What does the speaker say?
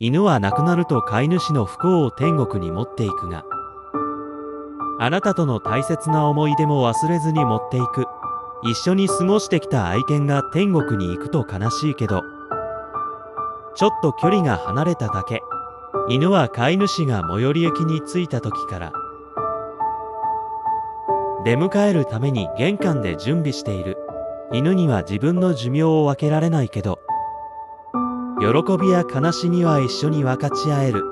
犬は亡くなると飼い主の不幸を天国に持っていくが、あなたとの大切な思い出も忘れずに持っていく。一緒に過ごしてきた愛犬が天国に行くと悲しいけど、ちょっと距離が離れただけ。犬は飼い主が最寄り駅に着いた時から出迎えるために玄関で準備している。犬には自分の寿命を分けられないけど、喜びや悲しみは一緒に分かち合える。